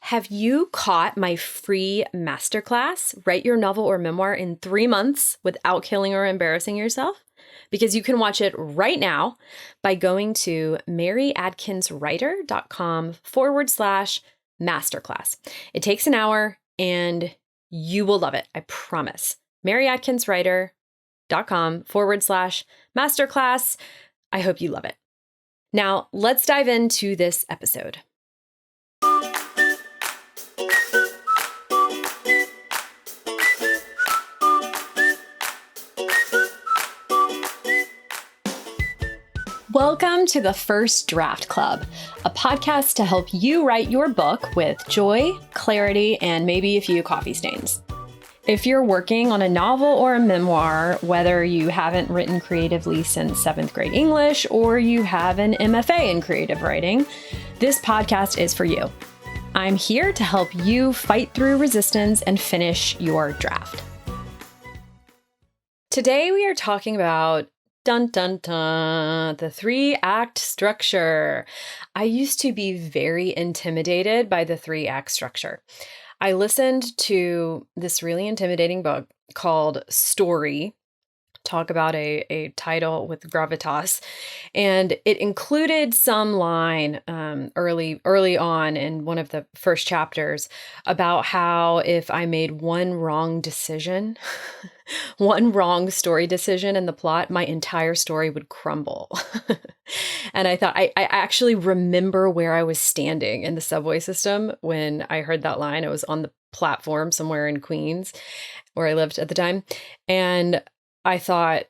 Have you caught my free masterclass, Write Your Novel or Memoir in 3 months without killing or embarrassing yourself? Because you can watch it right now by going to maryadkinswriter.com/masterclass. It takes an hour and you will love it. I promise. maryadkinswriter.com/masterclass. I hope you love it. Now, let's dive into this episode. Welcome to the First Draft Club, a podcast to help you write your book with joy, clarity, and maybe a few coffee stains. If you're working on a novel or a memoir, whether you haven't written creatively since 7th grade English or you have an MFA in creative writing, this podcast is for you. I'm here to help you fight through resistance and finish your draft. Today we are talking about dun dun dun, the 3-act structure. I used to be very intimidated by the 3-act structure. I listened to this really intimidating book called Story, talk about a title with gravitas, and it included some line early on in one of the first chapters about how if I made one wrong decision, one wrong story decision in the plot, my entire story would crumble. And I thought, I actually remember where I was standing in the subway system when I heard that line. I was on the platform somewhere in Queens where I lived at the time. And I thought,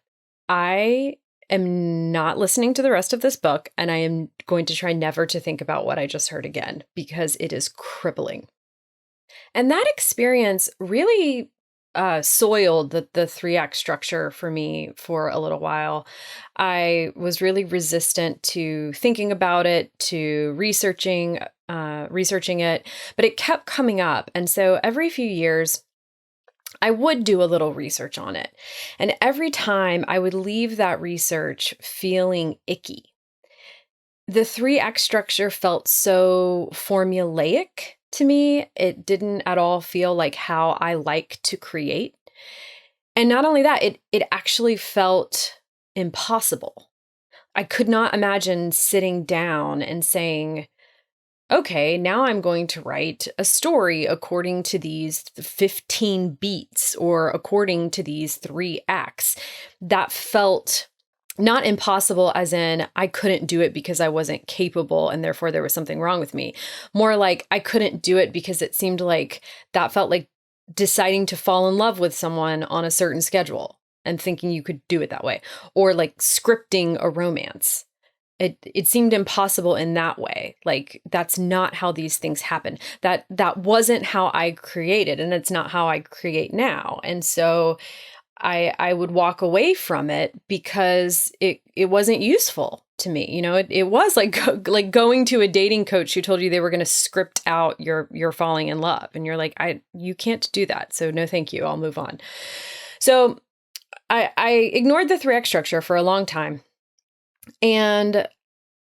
I am not listening to the rest of this book, and I am going to try never to think about what I just heard again because it is crippling. And that experience really soiled the 3-act structure for me for a little while. I was really resistant to thinking about it, to researching it, but it kept coming up. And so every few years, I would do a little research on it. And every time I would leave that research feeling icky. The 3-act structure felt so formulaic to me. It didn't at all feel like how I like to create. And not only that, it actually felt impossible. I could not imagine sitting down and saying, okay, now I'm going to write a story according to these 15 beats or according to these 3 acts. That felt not impossible as in I couldn't do it because I wasn't capable and therefore there was something wrong with me. More like I couldn't do it because it seemed like that felt like deciding to fall in love with someone on a certain schedule and thinking you could do it that way, or like scripting a romance. It seemed impossible in that way. Like that's not how these things happen. That wasn't how I created, and it's not how I create now. And so I would walk away from it because it wasn't useful to me. You know, it was like going to a dating coach who told you they were going to script out your falling in love, and you're like, you can't do that. So no, thank you. I'll move on. So I ignored the 3-act structure for a long time. And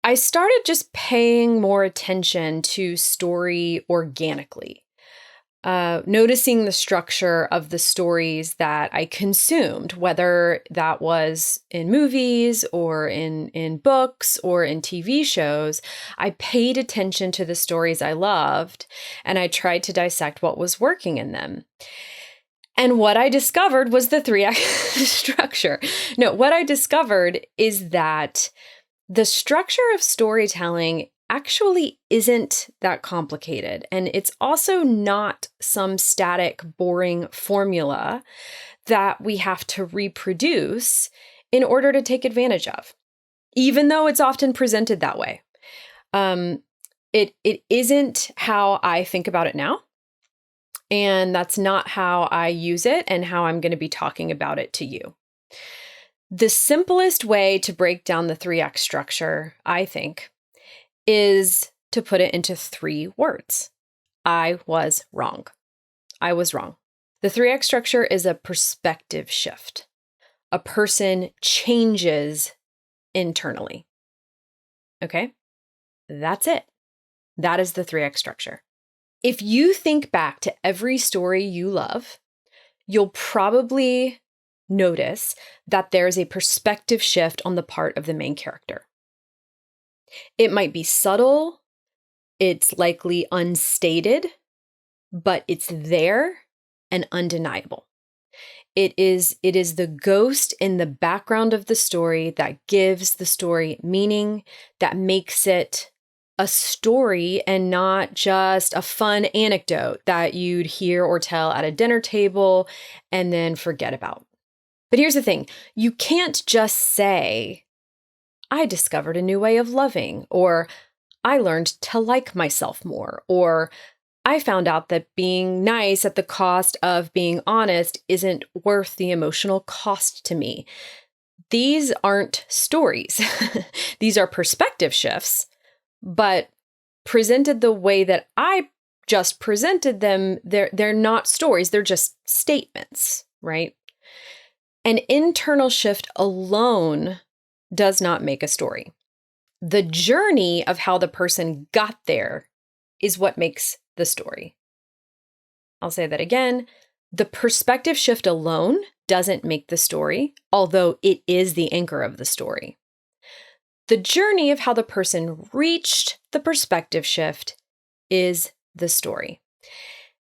I started just paying more attention to story organically, noticing the structure of the stories that I consumed, whether that was in movies or in books or in TV shows. I paid attention to the stories I loved, and I tried to dissect what was working in them. And what I discovered was the 3-act structure. No, what I discovered is that the structure of storytelling actually isn't that complicated. And it's also not some static, boring formula that we have to reproduce in order to take advantage of, even though it's often presented that way. It isn't how I think about it now. And that's not how I use it and how I'm going to be talking about it to you. The simplest way to break down the 3-act structure, I think, is to put it into 3 words. I was wrong. I was wrong. The 3-act structure is a perspective shift. A person changes internally. Okay? That's it. That is the 3-act structure. If you think back to every story you love, you'll probably notice that there's a perspective shift on the part of the main character. It might be subtle, it's likely unstated, but it's there and undeniable. It is the ghost in the background of the story that gives the story meaning, that makes it a story and not just a fun anecdote that you'd hear or tell at a dinner table and then forget about. But here's the thing, you can't just say, I discovered a new way of loving, or I learned to like myself more, or I found out that being nice at the cost of being honest isn't worth the emotional cost to me. These aren't stories. These are perspective shifts, but presented the way that I just presented them, they're not stories, they're just statements, right? An internal shift alone does not make a story. The journey of how the person got there is what makes the story. I'll say that again. The perspective shift alone doesn't make the story, although it is the anchor of the story. The journey of how the person reached the perspective shift is the story.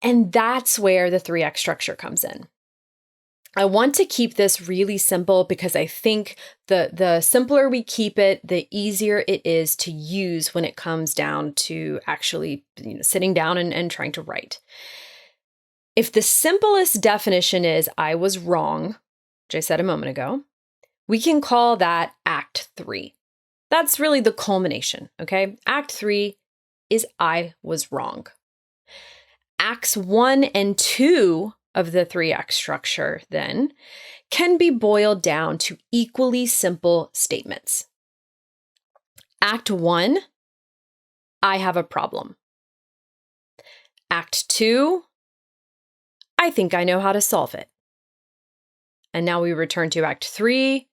And that's where the 3-act structure comes in. I want to keep this really simple because I think the simpler we keep it, the easier it is to use when it comes down to actually sitting down and trying to write. If the simplest definition is I was wrong, which I said a moment ago, we can call that Act 3. That's really the culmination, okay? Act 3 is I was wrong. Acts 1 and 2 of the 3-act structure, then, can be boiled down to equally simple statements. Act 1, I have a problem. Act 2, I think I know how to solve it. And now we return to Act 3.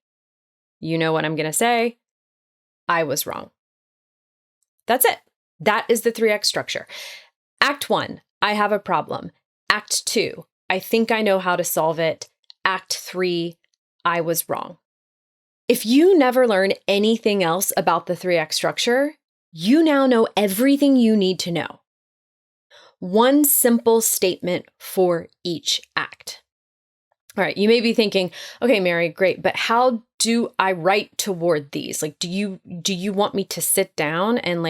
You know what I'm going to say. I was wrong. That's it. That is the 3-act structure. Act 1, I have a problem. Act 2, I think I know how to solve it. Act 3, I was wrong. If you never learn anything else about the 3-act structure, you now know everything you need to know. One simple statement for each act. All right, you may be thinking, okay, Mary, great, but how do I write toward these? Like, do you want me to sit down and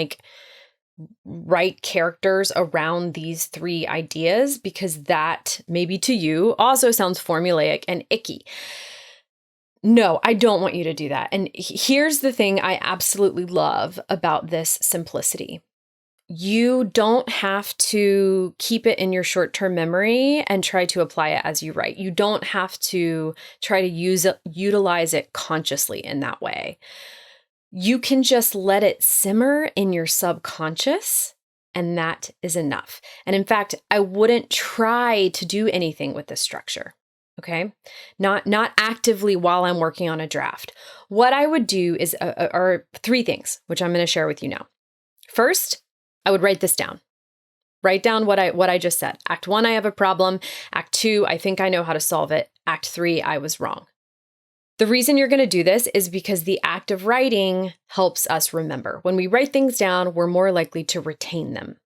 write characters around these 3 ideas? Because that, maybe to you, also sounds formulaic and icky. No, I don't want you to do that. And here's the thing I absolutely love about this simplicity. You don't have to keep it in your short-term memory and try to apply it as you write. You don't have to try to utilize it consciously in that way. You can just let it simmer in your subconscious, and that is enough. And in fact, I wouldn't try to do anything with this structure. Okay? Not actively while I'm working on a draft. What I would do are 3 things, which I'm going to share with you now. First, I would write this down. Write down what I just said. Act 1, I have a problem. Act 2, I think I know how to solve it. Act 3, I was wrong. The reason you're going to do this is because the act of writing helps us remember. When we write things down, we're more likely to retain them.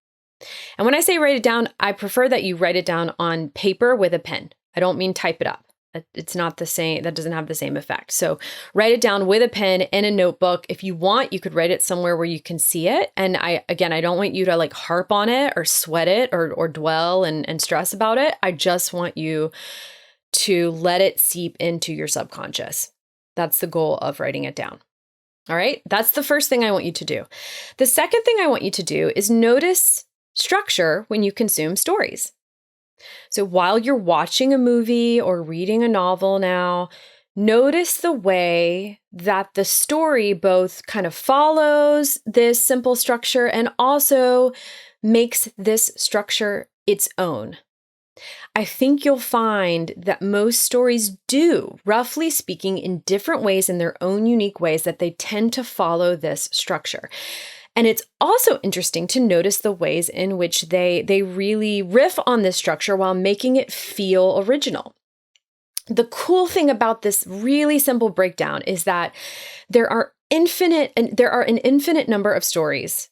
And when I say write it down, I prefer that you write it down on paper with a pen. I don't mean type it up. It's not the same. That doesn't have the same effect. So write it down with a pen in a notebook. If you want, you could write it somewhere where you can see it. And I don't want you to harp on it or sweat it or dwell and stress about it. I just want you to let it seep into your subconscious. That's the goal of writing it down. All right. That's the first thing I want you to do. The second thing I want you to do is notice structure when you consume stories. So while you're watching a movie or reading a novel now, notice the way that the story both kind of follows this simple structure and also makes this structure its own. I think you'll find that most stories do, roughly speaking, in different ways, in their own unique ways, that they tend to follow this structure. And it's also interesting to notice the ways in which they really riff on this structure while making it feel original. The cool thing about this really simple breakdown is that there are an infinite number of stories.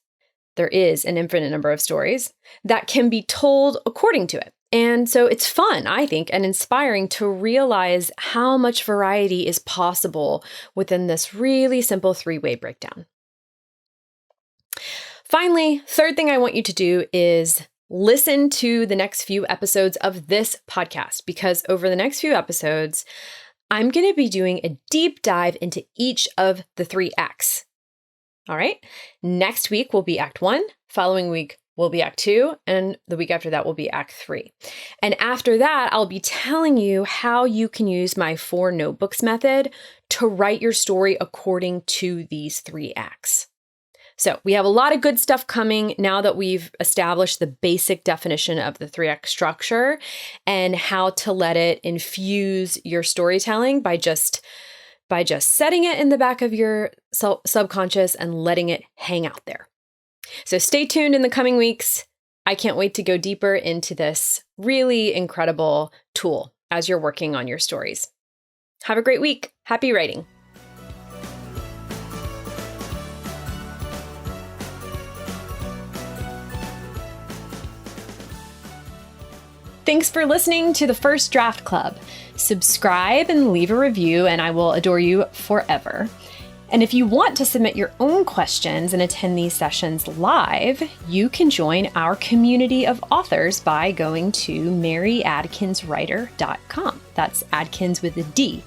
There is an infinite number of stories that can be told according to it. And so it's fun, I think, and inspiring to realize how much variety is possible within this really simple 3-way breakdown. Finally, third thing I want you to do is listen to the next few episodes of this podcast, because over the next few episodes, I'm going to be doing a deep dive into each of the 3 acts. All right. Next week will be Act 1. Following week will be Act 2. And the week after that will be Act 3. And after that, I'll be telling you how you can use my 4 notebooks method to write your story according to these 3 acts. So we have a lot of good stuff coming now that we've established the basic definition of the 3-act structure and how to let it infuse your storytelling by just setting it in the back of your subconscious and letting it hang out there. So stay tuned in the coming weeks. I can't wait to go deeper into this really incredible tool as you're working on your stories. Have a great week. Happy writing. Thanks for listening to the First Draft Club. Subscribe and leave a review, and I will adore you forever. And if you want to submit your own questions and attend these sessions live, you can join our community of authors by going to maryadkinswriter.com. That's Adkins with a D,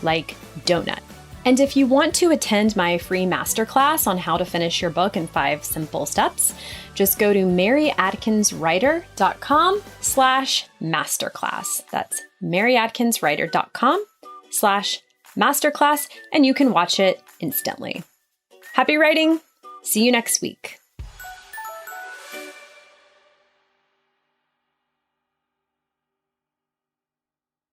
like donut. And if you want to attend my free masterclass on how to finish your book in 5 simple steps, just go to maryadkinswriter.com/masterclass. That's maryadkinswriter.com/masterclass, and you can watch it instantly. Happy writing! See you next week.